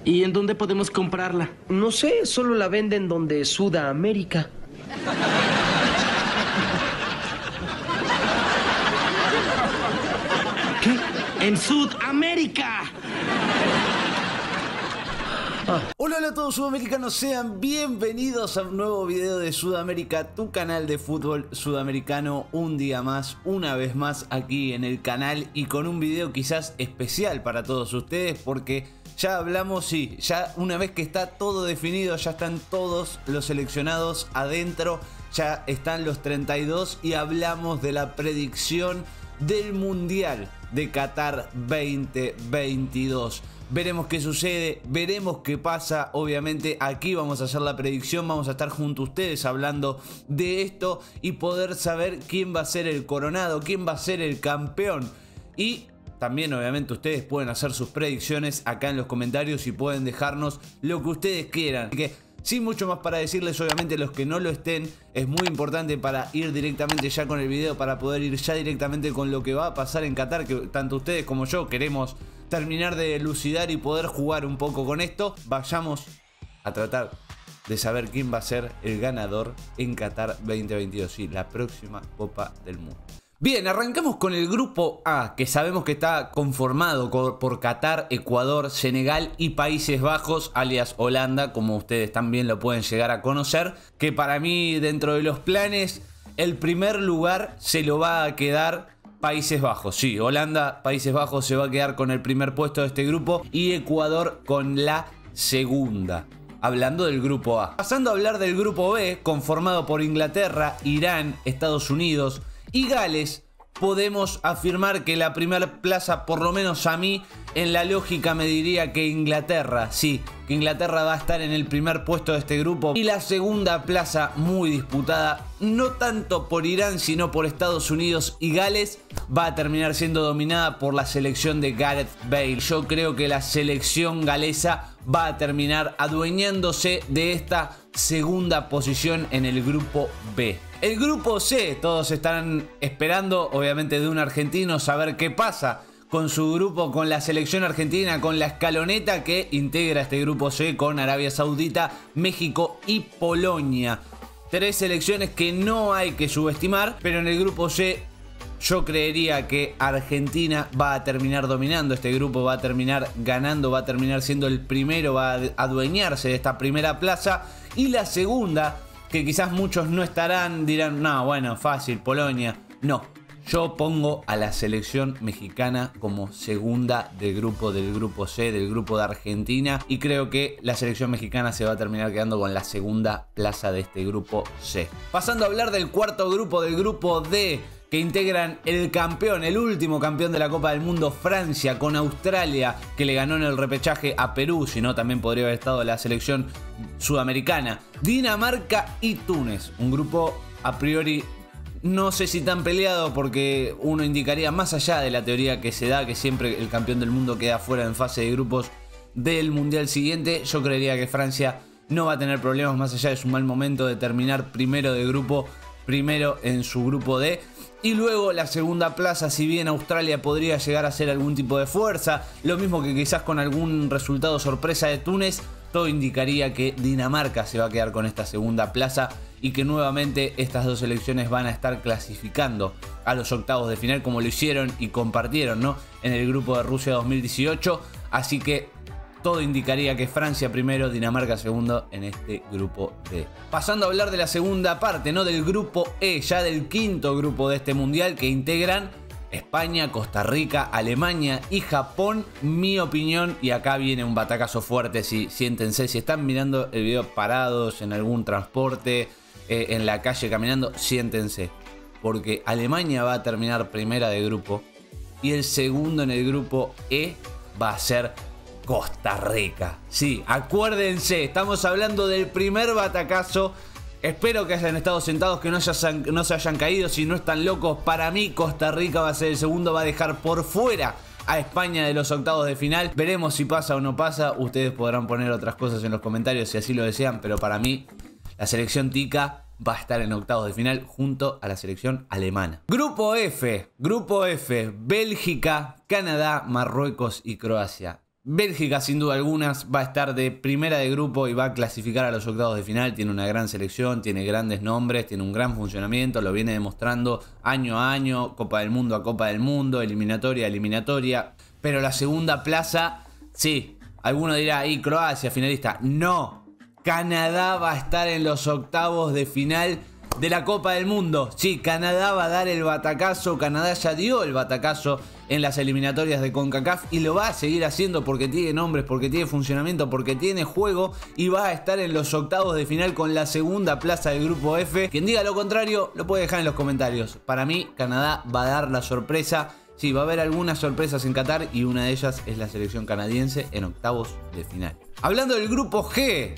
¿Y en dónde podemos comprarla? No sé, solo la venden donde Sudamérica. ¿Qué? ¡En Sudamérica! Hola a todos sudamericanos, sean bienvenidos a un nuevo video de Sudamérica, tu canal de fútbol sudamericano. Un día más, una vez más aquí en el canal y con un video quizás especial para todos ustedes, porque ya hablamos, sí, ya una vez que está todo definido, ya están todos los seleccionados adentro, ya están los 32 y hablamos de la predicción del Mundial de Qatar 2022. Veremos qué sucede, veremos qué pasa. Obviamente aquí vamos a hacer la predicción, vamos a estar junto a ustedes hablando de esto y poder saber quién va a ser el coronado, quién va a ser el campeón. Y también obviamente ustedes pueden hacer sus predicciones acá en los comentarios y pueden dejarnos lo que ustedes quieran. Así que sin mucho más para decirles, obviamente los que no lo estén, es muy importante para ir directamente ya con el video, para poder ir ya directamente con lo que va a pasar en Qatar, que tanto ustedes como yo queremos terminar de elucidar y poder jugar un poco con esto. Vayamos a tratar de saber quién va a ser el ganador en Qatar 2022, sí, la próxima Copa del Mundo. Bien, arrancamos con el grupo A, que sabemos que está conformado por Qatar, Ecuador, Senegal y Países Bajos, alias Holanda, como ustedes también lo pueden llegar a conocer, que para mí dentro de los planes el primer lugar se lo va a quedar Países Bajos. Sí, Holanda, Países Bajos se va a quedar con el primer puesto de este grupo y Ecuador con la segunda. Hablando del grupo A. Pasando a hablar del grupo B, conformado por Inglaterra, Irán, Estados Unidos y Gales, podemos afirmar que la primera plaza, por lo menos a mí, en la lógica me diría que Inglaterra, sí, que Inglaterra va a estar en el primer puesto de este grupo. Y la segunda plaza, muy disputada, no tanto por Irán, sino por Estados Unidos y Gales, va a terminar siendo dominada por la selección de Gareth Bale. Yo creo que la selección galesa va a terminar adueñándose de esta segunda posición en el grupo B. El grupo C, todos estarán esperando, obviamente, de un argentino saber qué pasa con su grupo, con la selección argentina, con la escaloneta que integra este grupo C con Arabia Saudita, México y Polonia. Tres selecciones que no hay que subestimar, pero en el grupo C yo creería que Argentina va a terminar dominando este grupo, va a terminar ganando, va a terminar siendo el primero, va a adueñarse de esta primera plaza. Y la segunda, que quizás muchos no estarán, dirán, no, bueno, fácil, Polonia. No, yo pongo a la selección mexicana como segunda del grupo C, del grupo de Argentina. Y creo que la selección mexicana se va a terminar quedando con la segunda plaza de este grupo C. Pasando a hablar del cuarto grupo, del grupo D, que integran el campeón, el último campeón de la Copa del Mundo, Francia, con Australia, que le ganó en el repechaje a Perú, si no también podría haber estado la selección sudamericana, Dinamarca y Túnez. Un grupo a priori no sé si tan peleado, porque uno indicaría, más allá de la teoría que se da, que siempre el campeón del mundo queda fuera en fase de grupos del Mundial siguiente, yo creería que Francia no va a tener problemas, más allá de su mal momento, de terminar primero de grupo, primero en su grupo D. Y luego la segunda plaza, si bien Australia podría llegar a ser algún tipo de fuerza, lo mismo que quizás con algún resultado sorpresa de Túnez, todo indicaría que Dinamarca se va a quedar con esta segunda plaza y que nuevamente estas dos selecciones van a estar clasificando a los octavos de final, como lo hicieron y compartieron, ¿no?, en el grupo de Rusia 2018. Así que todo indicaría que Francia primero, Dinamarca segundo en este grupo D. Pasando a hablar de la segunda parte, ¿no?, del grupo E, ya del quinto grupo de este mundial, que integran España, Costa Rica, Alemania y Japón. Mi opinión, y acá viene un batacazo fuerte, si siéntense, si están mirando el video parados en algún transporte, en la calle caminando, siéntense, porque Alemania va a terminar primera de grupo y el segundo en el grupo E va a ser Costa Rica. Sí, acuérdense, estamos hablando del primer batacazo. Espero que hayan estado sentados, que no se hayan caído. Si no están locos, para mí Costa Rica va a ser el segundo, va a dejar por fuera a España de los octavos de final. Veremos si pasa o no pasa. Ustedes podrán poner otras cosas en los comentarios si así lo desean, pero para mí la selección tica va a estar en octavos de final junto a la selección alemana. Grupo F, Bélgica, Canadá, Marruecos y Croacia. Bélgica sin duda algunas va a estar de primera de grupo y va a clasificar a los octavos de final. Tiene una gran selección, tiene grandes nombres, tiene un gran funcionamiento, lo viene demostrando año a año, Copa del Mundo a Copa del Mundo, eliminatoria a eliminatoria. Pero la segunda plaza, sí, alguno dirá, ahí Croacia finalista. No, Canadá va a estar en los octavos de final de la Copa del Mundo. Sí, Canadá va a dar el batacazo. Canadá ya dio el batacazo en las eliminatorias de CONCACAF y lo va a seguir haciendo porque tiene nombres, porque tiene funcionamiento, porque tiene juego y va a estar en los octavos de final con la segunda plaza del grupo F. Quien diga lo contrario lo puede dejar en los comentarios. Para mí, Canadá va a dar la sorpresa. Sí, va a haber algunas sorpresas en Qatar y una de ellas es la selección canadiense en octavos de final. Hablando del grupo G.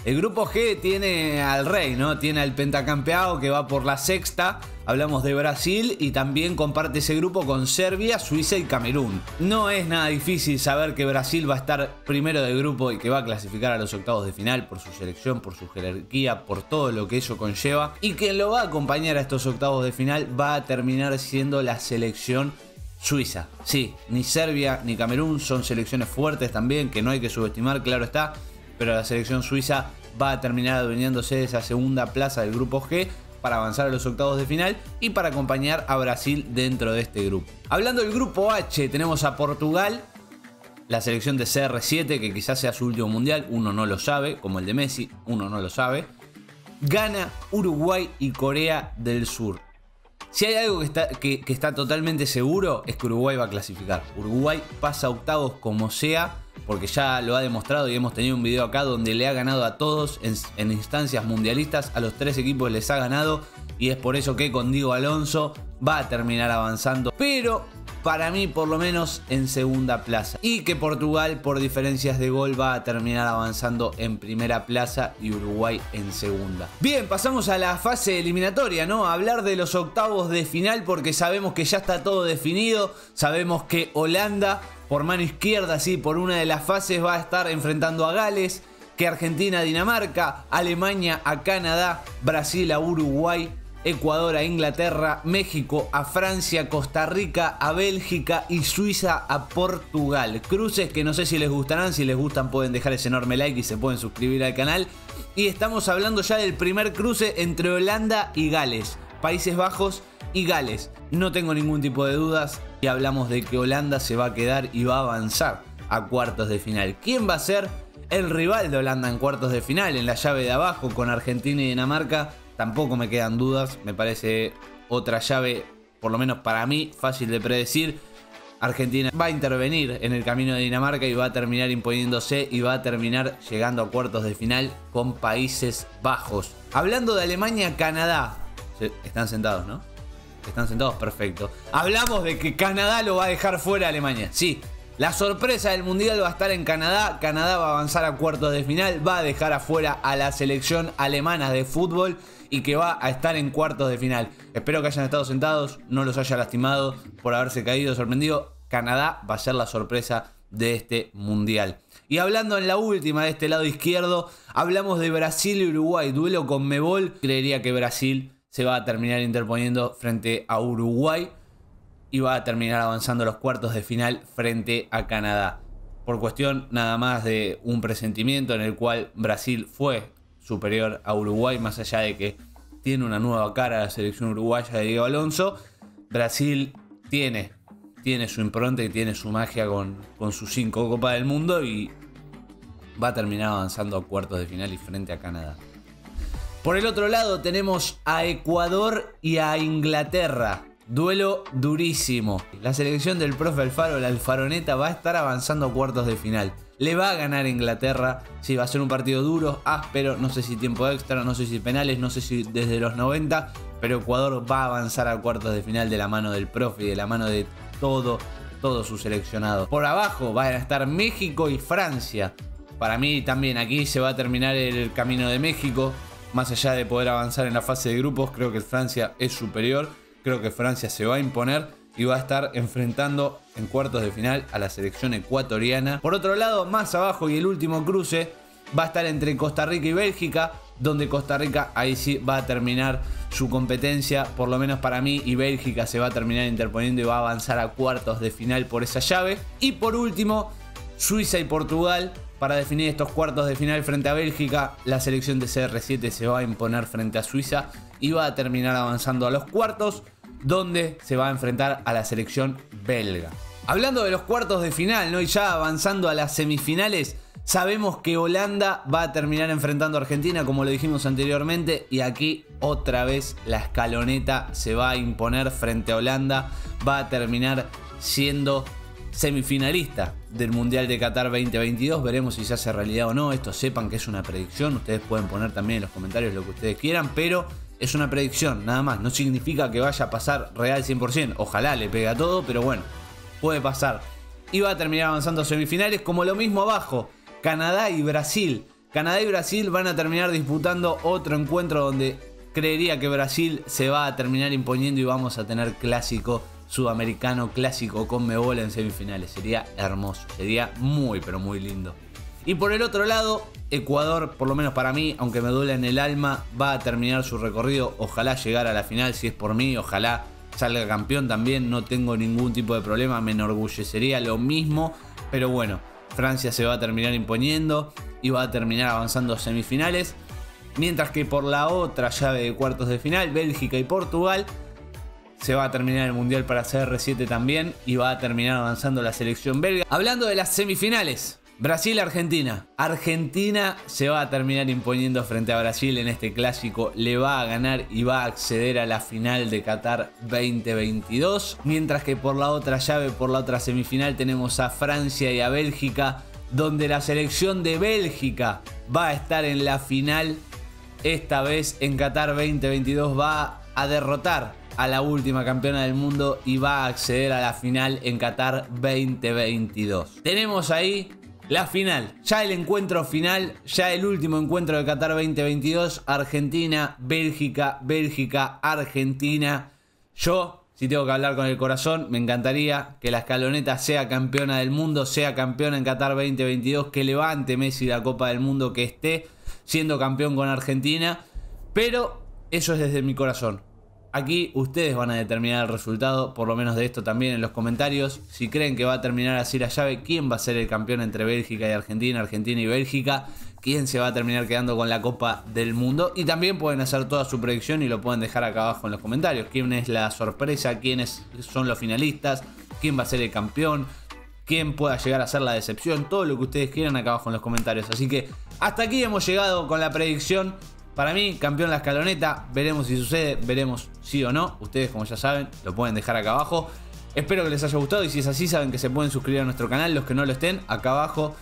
El grupo G tiene al rey, ¿no? Tiene al pentacampeado que va por la sexta. Hablamos de Brasil y también comparte ese grupo con Serbia, Suiza y Camerún. No es nada difícil saber que Brasil va a estar primero de grupo y que va a clasificar a los octavos de final por su selección, por su jerarquía, por todo lo que eso conlleva. Y quien lo va a acompañar a estos octavos de final va a terminar siendo la selección Suiza. Sí, ni Serbia ni Camerún son selecciones fuertes también, que no hay que subestimar, claro está. Pero la selección suiza va a terminar adueñándose de esa segunda plaza del grupo G para avanzar a los octavos de final y para acompañar a Brasil dentro de este grupo. Hablando del grupo H, tenemos a Portugal, la selección de CR7, que quizás sea su último mundial, uno no lo sabe, como el de Messi, uno no lo sabe. Ghana, Uruguay y Corea del Sur. Si hay algo que está totalmente seguro es que Uruguay va a clasificar. Uruguay pasa a octavos como sea, porque ya lo ha demostrado y hemos tenido un video acá donde le ha ganado a todos en instancias mundialistas. A los 3 equipos les ha ganado y es por eso que con Diego Alonso va a terminar avanzando. Pero para mí por lo menos en segunda plaza. Y que Portugal por diferencias de gol va a terminar avanzando en primera plaza y Uruguay en segunda. Bien, pasamos a la fase eliminatoria, ¿no? A hablar de los octavos de final porque sabemos que ya está todo definido. Sabemos que Holanda por mano izquierda, sí, por una de las fases va a estar enfrentando a Gales. Que Argentina a Dinamarca, Alemania a Canadá, Brasil a Uruguay, Ecuador a Inglaterra, México a Francia, Costa Rica a Bélgica y Suiza a Portugal. Cruces que no sé si les gustarán, si les gustan pueden dejar ese enorme like y se pueden suscribir al canal. Y estamos hablando ya del primer cruce entre Holanda y Gales, Países Bajos y Gales. No tengo ningún tipo de dudas y hablamos de que Holanda se va a quedar y va a avanzar a cuartos de final. ¿Quién va a ser el rival de Holanda en cuartos de final? En la llave de abajo con Argentina y Dinamarca tampoco me quedan dudas, me parece otra llave, por lo menos para mí, fácil de predecir. Argentina va a intervenir en el camino de Dinamarca y va a terminar imponiéndose y va a terminar llegando a cuartos de final con Países Bajos. Hablando de Alemania-Canadá, están sentados, ¿no? Están sentados, perfecto. Hablamos de que Canadá lo va a dejar fuera a Alemania, sí. La sorpresa del mundial va a estar en Canadá. Canadá va a avanzar a cuartos de final, va a dejar afuera a la selección alemana de fútbol y que va a estar en cuartos de final. Espero que hayan estado sentados, no los haya lastimado por haberse caído, sorprendido. Canadá va a ser la sorpresa de este mundial. Y hablando en la última de este lado izquierdo, hablamos de Brasil y Uruguay, duelo con Mebol. Creería que Brasil se va a terminar interponiendo frente a Uruguay y va a terminar avanzando a los cuartos de final frente a Canadá. Por cuestión nada más de un presentimiento en el cual Brasil fue superior a Uruguay, más allá de que tiene una nueva cara la selección uruguaya de Diego Alonso. Brasil tiene su impronta y tiene su magia con sus 5 Copas del Mundo y va a terminar avanzando a cuartos de final y frente a Canadá. Por el otro lado tenemos a Ecuador y a Inglaterra. Duelo durísimo. La selección del profe Alfaro, la Alfaroneta, va a estar avanzando a cuartos de final. Le va a ganar Inglaterra. Sí, va a ser un partido duro, áspero. No sé si tiempo extra, no sé si penales, no sé si desde los 90. Pero Ecuador va a avanzar a cuartos de final de la mano del profe y de la mano de todo su seleccionado. Por abajo van a estar México y Francia. Para mí también aquí se va a terminar el camino de México. Más allá de poder avanzar en la fase de grupos, creo que Francia es superior. Creo que Francia se va a imponer y va a estar enfrentando en cuartos de final a la selección ecuatoriana. Por otro lado, más abajo y el último cruce va a estar entre Costa Rica y Bélgica, donde Costa Rica ahí sí va a terminar su competencia, por lo menos para mí, y Bélgica se va a terminar interponiendo y va a avanzar a cuartos de final por esa llave. Y por último, Suiza y Portugal para definir estos cuartos de final frente a Bélgica. La selección de CR7 se va a imponer frente a Suiza y va a terminar avanzando a los cuartos, donde se va a enfrentar a la selección belga. Hablando de los cuartos de final, ¿no? Y ya avanzando a las semifinales, sabemos que Holanda va a terminar enfrentando a Argentina, como lo dijimos anteriormente, y aquí otra vez la escaloneta se va a imponer frente a Holanda. Va a terminar siendo semifinalista del Mundial de Qatar 2022. Veremos si se hace realidad o no. Esto sepan que es una predicción. Ustedes pueden poner también en los comentarios lo que ustedes quieran, pero es una predicción, nada más. No significa que vaya a pasar real 100%. Ojalá le pegue a todo, pero bueno, puede pasar. Y va a terminar avanzando a semifinales, como lo mismo abajo. Canadá y Brasil. Canadá y Brasil van a terminar disputando otro encuentro donde creería que Brasil se va a terminar imponiendo y vamos a tener clásico sudamericano, clásico Conmebol en semifinales. Sería hermoso, sería muy pero muy lindo. Y por el otro lado, Ecuador, por lo menos para mí, aunque me duele en el alma, va a terminar su recorrido. Ojalá llegar a la final, si es por mí, ojalá salga campeón también, no tengo ningún tipo de problema, me enorgullecería lo mismo, pero bueno, Francia se va a terminar imponiendo y va a terminar avanzando a semifinales, mientras que por la otra llave de cuartos de final, Bélgica y Portugal, se va a terminar el Mundial para CR7 también y va a terminar avanzando la selección belga. Hablando de las semifinales, Brasil-Argentina. Argentina se va a terminar imponiendo frente a Brasil en este clásico. Le va a ganar y va a acceder a la final de Qatar 2022. Mientras que por la otra llave, por la otra semifinal, tenemos a Francia y a Bélgica, donde la selección de Bélgica va a estar en la final. Esta vez en Qatar 2022 va a derrotar a la última campeona del mundo y va a acceder a la final en Qatar 2022. Tenemos ahí la final, ya el encuentro final, ya el último encuentro de Qatar 2022. Argentina, Bélgica, Bélgica, Argentina. Yo, si tengo que hablar con el corazón, me encantaría que la escaloneta sea campeona del mundo, sea campeona en Qatar 2022, que levante Messi la Copa del Mundo, que esté siendo campeón con Argentina. Pero eso es desde mi corazón. Aquí ustedes van a determinar el resultado, por lo menos de esto también en los comentarios. Si creen que va a terminar así la llave, quién va a ser el campeón entre Bélgica y Argentina, Argentina y Bélgica, quién se va a terminar quedando con la Copa del Mundo. Y también pueden hacer toda su predicción y lo pueden dejar acá abajo en los comentarios. Quién es la sorpresa, quiénes son los finalistas, quién va a ser el campeón, quién pueda llegar a ser la decepción, todo lo que ustedes quieran acá abajo en los comentarios. Así que hasta aquí hemos llegado con la predicción. Para mí, campeón la escaloneta. Veremos si sucede, veremos sí o no. Ustedes, como ya saben, lo pueden dejar acá abajo. Espero que les haya gustado y si es así, saben que se pueden suscribir a nuestro canal. Los que no lo estén, acá abajo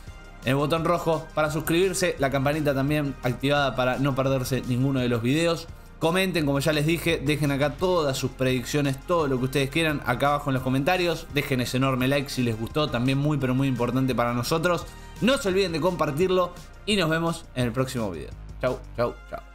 en el botón rojo para suscribirse. La campanita también activada para no perderse ninguno de los videos. Comenten, como ya les dije, dejen acá todas sus predicciones, todo lo que ustedes quieran acá abajo en los comentarios. Dejen ese enorme like si les gustó, también muy pero muy importante para nosotros. No se olviden de compartirlo y nos vemos en el próximo video. Chau, chau, chau.